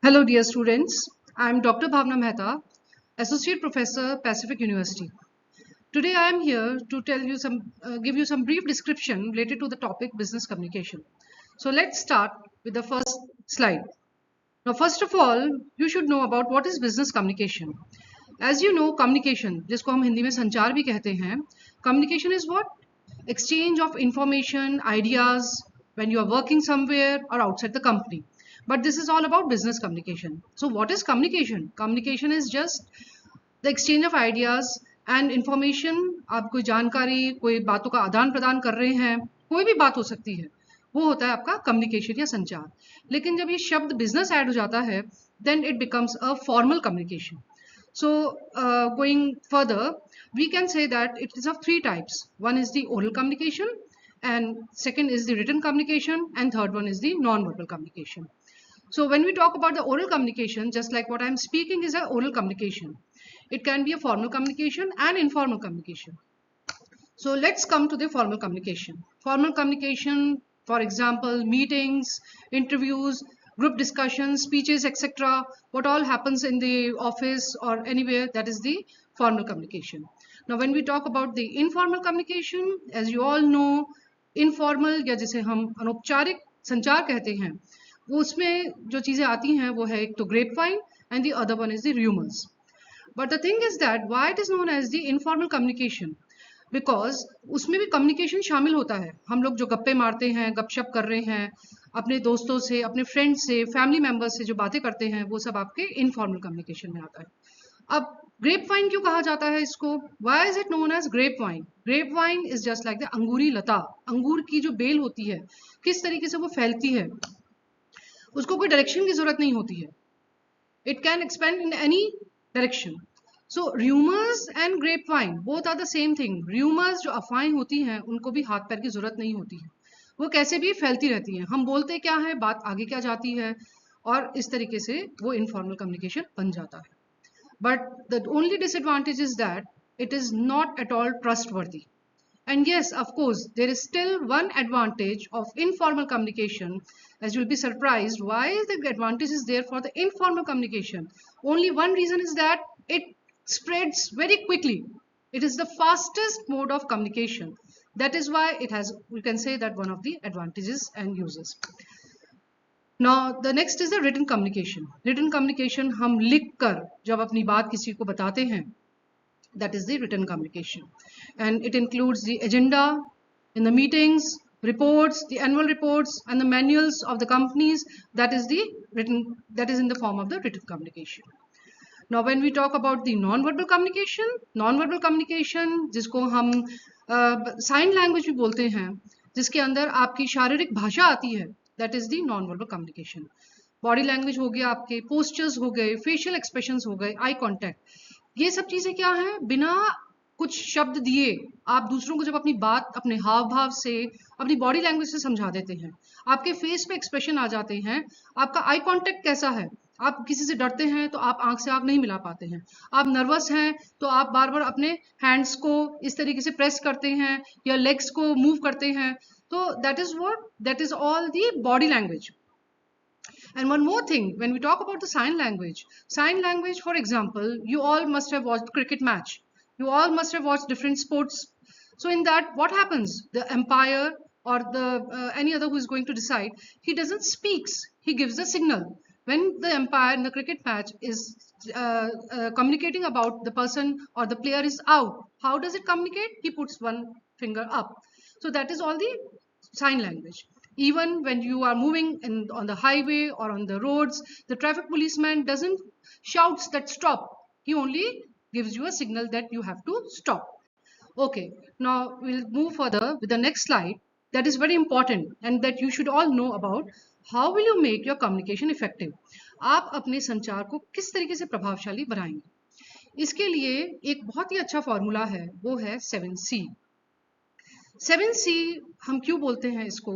Hello, dear students. I'm Dr. Bhavna Mehta, Associate Professor, Pacific University. Today, I am here to give you some brief description related to the topic business communication. So let's start with the first slide. Now, first of all, you should know about what is business communication. As you know, communication, जिसको हम हिंदी में संचार भी कहते हैं, communication is what? Exchange of information, ideas when you are working somewhere or outside the company. But this is all about business communication. So what is communication? Communication is just the exchange of ideas and information. आप कोई जानकारी, कोई बातों का आदान प्रदान कर रहे हैं, कोई भी बात हो सकती है, वो होता है आपका कम्युनिकेशन या संचार. लेकिन जब ये शब्द बिजनेस ऐड हो जाता है, then it becomes a formal communication. So going further, we can say that it is of three types. One is the oral communication, and second is the written communication, and third one is the non-verbal communication. So when we talk about the oral communication, just like what I'm speaking is an oral communication. It can be a formal communication and informal communication. So let's come to the formal communication. Formal communication, for example, meetings, interviews, group discussions, speeches, etc. What all happens in the office or anywhere, that is the formal communication. Now when we talk about the informal communication, as you all know, informal या जिसे हम अनौपचारिक संचार कहते हैं, वो उसमें जो चीज़ें आती हैं वो है एक तो grapevine and the other one is the rumors. But the thing is that why it is known as the informal communication? Because उसमें भी communication शामिल होता है. हम लोग जो गप्पे मारते हैं, गपशप कर रहे हैं, अपने दोस्तों से, अपने फ्रेंड्स से, फैमिली मेंबर्स से जो बातें करते हैं, वो सब आपके informal communication में आता है. अब grapevine क्यों कहा जाता है इसको? Why is it known as grapevine? Grapevine is just like the अंगूरी लता. अंगूर की जो बेल होती है, किस तरीके से वो फैलती है, उसको कोई डायरेक्शन की जरूरत नहीं होती है. It can expand in any direction. So rumors and grapevine both are the same thing. Rumors जो अफवाहें होती हैं उनको भी हाथ पैर की जरूरत नहीं होती है, वो कैसे भी फैलती रहती हैं. हम बोलते क्या है, बात आगे क्या जाती है, और इस तरीके से वो इनफॉर्मल कम्युनिकेशन बन जाता है. But the only disadvantage is that it is not at all trustworthy. And yes, of course, there is still one advantage of informal communication, as you will be surprised why the advantage is there for the informal communication. Only one reason is that it spreads very quickly. It is the fastest mode of communication. That is why it has, we can say that one of the advantages and uses. Now the next is the written communication. Written communication हम लिख कर जब अपनी बात किसी को बताते हैं, that is the written communication, and it includes the agenda in the meetings, reports, the annual reports, and the manuals of the companies. That is in the form of the written communication. Now when we talk about the non-verbal communication जिसको हम sign language भी बोलते हैं, जिसके अंदर आपकी शारीरिक भाषा आती है, that is the non-verbal communication. Body language हो गया, आपके पोस्चर्स हो गए, फेशियल एक्सप्रेशंस हो गए, आई कॉन्टैक्ट, ये सब चीजें क्या है, बिना कुछ शब्द दिए आप दूसरों को जब अपनी बात अपने हाव भाव से, अपनी बॉडी लैंग्वेज से समझा देते हैं, आपके फेस पे एक्सप्रेशन आ जाते हैं, आपका आई कांटेक्ट कैसा है, आप किसी से डरते हैं तो आप आंख से आंख नहीं मिला पाते हैं, आप नर्वस हैं तो आप बार बार अपने हैंड्स को इस तरीके से प्रेस करते हैं या लेग्स को मूव करते हैं. तो that is all the body language. And one more thing, when we talk about the sign language, for example, you all must have watched cricket match. You all must have watched different sports. So in that, what happens? The umpire or the any other who is going to decide, he doesn't speaks. He gives a signal. When the umpire in the cricket match is communicating about the person or the player is out, how does it communicate? He puts one finger up. So that is all the sign language. Even when you are moving on the highway or on the roads, the traffic policeman doesn't shouts that stop. He only gives you a signal that you have to stop. Okay, now we'll move further with the next slide. That is very important and that you should all know about. How will you make your communication effective? आप अपने संचार को किस तरीके से प्रभावशाली बनाएंगे? इसके लिए एक बहुत ही अच्छा फॉर्मूला है, वो है 7C. 7C हम क्यों बोलते हैं इसको?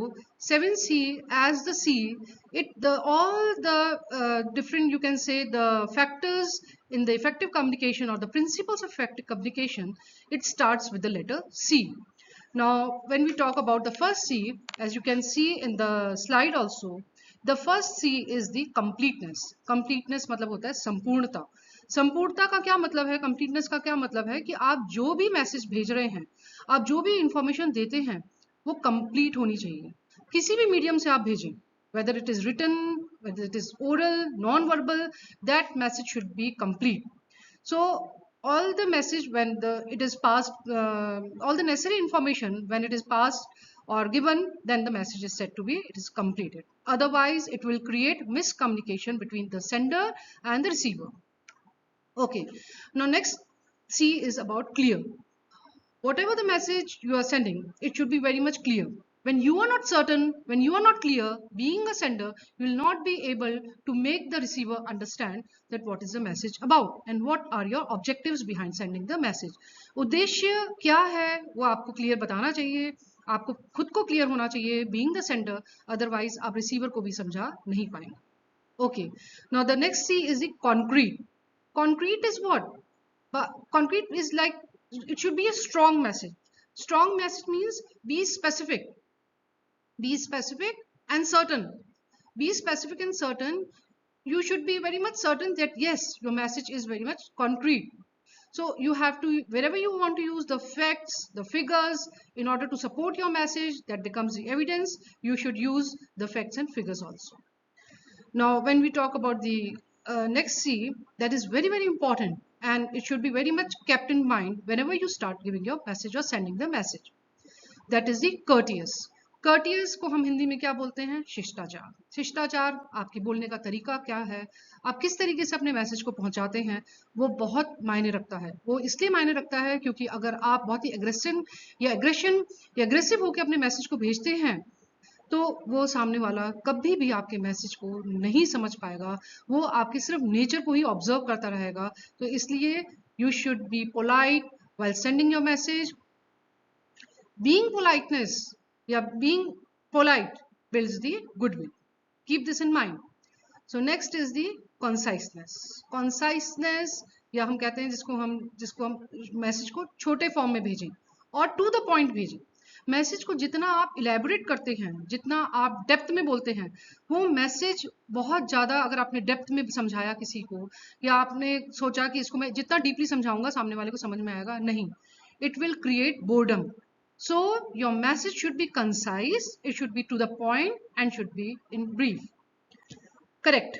7C as the C, all the different, you can say, the factors in the effective communication or the principles of effective communication, it starts with the letter C. Now when we talk about the first C, as you can see in the slide also, The first C is the completeness. Completeness मतलब होता है संपूर्णता. संपूर्णता का क्या मतलब है, completeness का क्या मतलब है कि आप जो भी मैसेज भेज रहे हैं, आप जो भी इंफॉर्मेशन देते हैं, वो कंप्लीट होनी चाहिए. किसी भी मीडियम से आप भेजें, whether it is written, whether it is oral, non-verbal, that message should be complete. So all the message when it is passed, all the necessary information when it is passed or given, then the message is said to be it is completed. Otherwise, it will create miscommunication between the sender and the receiver. Okay, now next C is about clear. Whatever the message you are sending, it should be very much clear. When you are not certain, when you are not clear, being a sender, you will not be able to make the receiver understand that what is the message about and what are your objectives behind sending the message. उद्देश्य क्या है वो आपको clear बताना चाहिए, आपको खुद को क्लियर होना चाहिए being the sender, otherwise आप रिसीवर को भी समझा नहीं पाएंगे. Okay, now the next C is the concrete. Concrete is what? But concrete is like, it should be a strong message. Strong message means be specific. Be specific and certain. Be specific and certain. You should be very much certain that yes, your message is very much concrete. So you have to, wherever you want to use the facts, the figures, in order to support your message, that becomes the evidence, you should use the facts and figures also. Now, when we talk about the next C, that is very, very important, and it should be very much kept in mind whenever you start giving your message or sending the message. That is the courteous. Courteous को हम हिंदी में क्या बोलते हैं? शिष्टाचार. शिष्टाचार, आपकी बोलने का तरीका क्या है, आप किस तरीके से अपने मैसेज को पहुंचाते हैं, वो बहुत मायने रखता है. वो इसलिए मायने रखता है क्योंकि अगर आप बहुत ही एग्रेसिव होकर अपने मैसेज को भेजते हैं, तो वो सामने वाला कभी भी आपके मैसेज को नहीं समझ पाएगा, वो आपके सिर्फ नेचर को ही ऑब्जर्व करता रहेगा. तो इसलिए you should be polite while sending your message. Being polite builds the goodwill. Keep this in mind. So next is the conciseness. Conciseness, या हम कहते हैं जिसको हम मैसेज को छोटे फॉर्म में भेजें और टू द पॉइंट भेजें. मैसेज को जितना आप इलेबोरेट करते हैं, जितना आप डेप्थ में बोलते हैं, वो मैसेज बहुत ज़्यादा, अगर आपने डेप्थ में समझाया किसी को, या आपने सोचा कि इसको मैं जितना डीपली समझाऊंगा सामने वाले को समझ में आएगा, नहीं, it will create boredom. So your message should be concise, it should be to the point and should be in brief. Correct.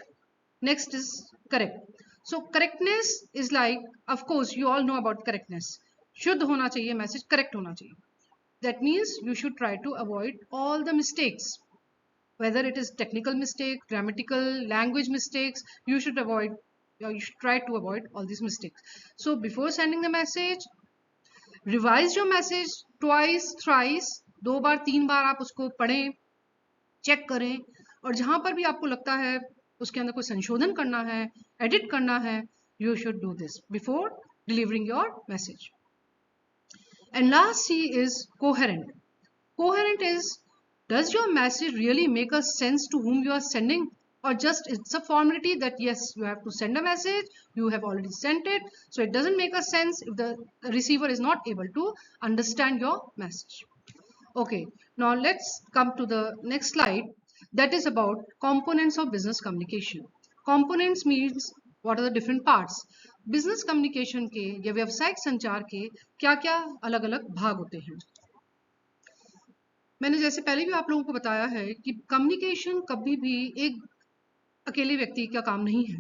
Next is correct. So correctness is like, of course you all know about correctness. शुद्ध होना चाहिए message, correct होना चाहिए. That means you should try to avoid all the mistakes, whether it is technical mistake, grammatical, language mistakes. You should try to avoid all these mistakes. So before sending the message, revise your message twice, thrice, 2 बार 3 बार आप उसको पढ़ें, check करें, और जहां पर भी आपको लगता है उसके अंदर कोई संशोधन करना है, एडिट करना है, you should do this before delivering your message. And last C is coherent. Coherent is, does your message really make a sense to whom you are sending, or just it's a formality that yes, you have to send a message, you have already sent it, so it doesn't make a sense if the receiver is not able to understand your message. Okay, now let's come to the next slide, that is about components of business communication. Components means what are the different parts. Business communication के या व्यावसायिक संचार के क्या क्या अलग अलग भाग होते हैं. मैंने जैसे पहले भी आप लोगों को बताया है कि कम्युनिकेशन कभी भी एक अकेले व्यक्ति का काम नहीं है.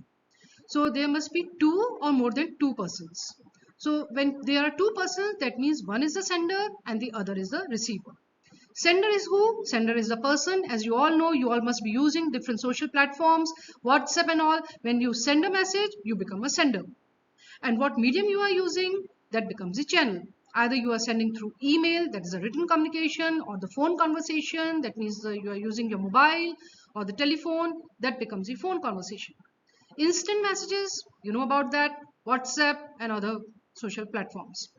So there must be 2 or more than 2 persons. So when there are 2 persons, that means one is the sender and the other is the receiver. Sender is who? Sender is the person. As you all know, you all must be using different social platforms, WhatsApp and all. When you send a message, you become a sender. And what medium you are using, that becomes the channel. Either you are sending through email, that is a written communication, or the phone conversation, that means you are using your mobile, or the telephone, that becomes the phone conversation. Instant messages, you know about that, WhatsApp and other social platforms.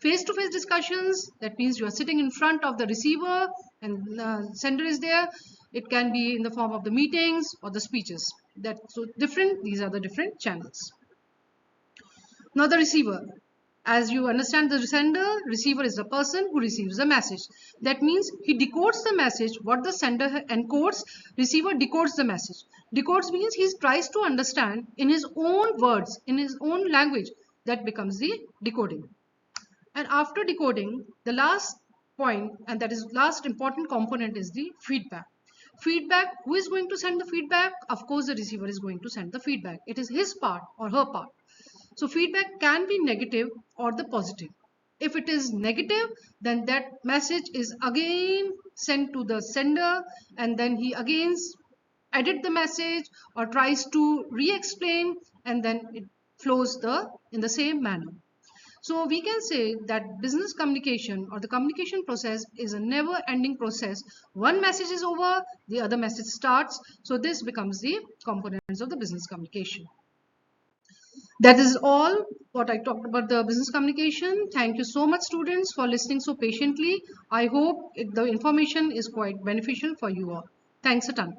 Face-to-face discussions, that means you are sitting in front of the receiver and the sender is there. It can be in the form of the meetings or the speeches. That's so different. These are the different channels. Now the receiver. As you understand, the sender, receiver is the person who receives the message. That means he decodes the message, what the sender encodes, receiver decodes the message. Decodes means he tries to understand in his own words, in his own language. That becomes the decoding. And after decoding, the last point, and that is last important component, is the feedback. Feedback, who is going to send the feedback? Of course, the receiver is going to send the feedback. It is his part or her part. So feedback can be negative or the positive. If it is negative, then that message is again sent to the sender, and then he again edit the message or tries to re-explain, and then it flows in the same manner. So we can say that business communication or the communication process is a never ending process. One message is over, the other message starts. So this becomes the components of the business communication. That is all what I talked about the business communication. Thank you so much, students, for listening so patiently. I hope the information is quite beneficial for you all. Thanks a ton.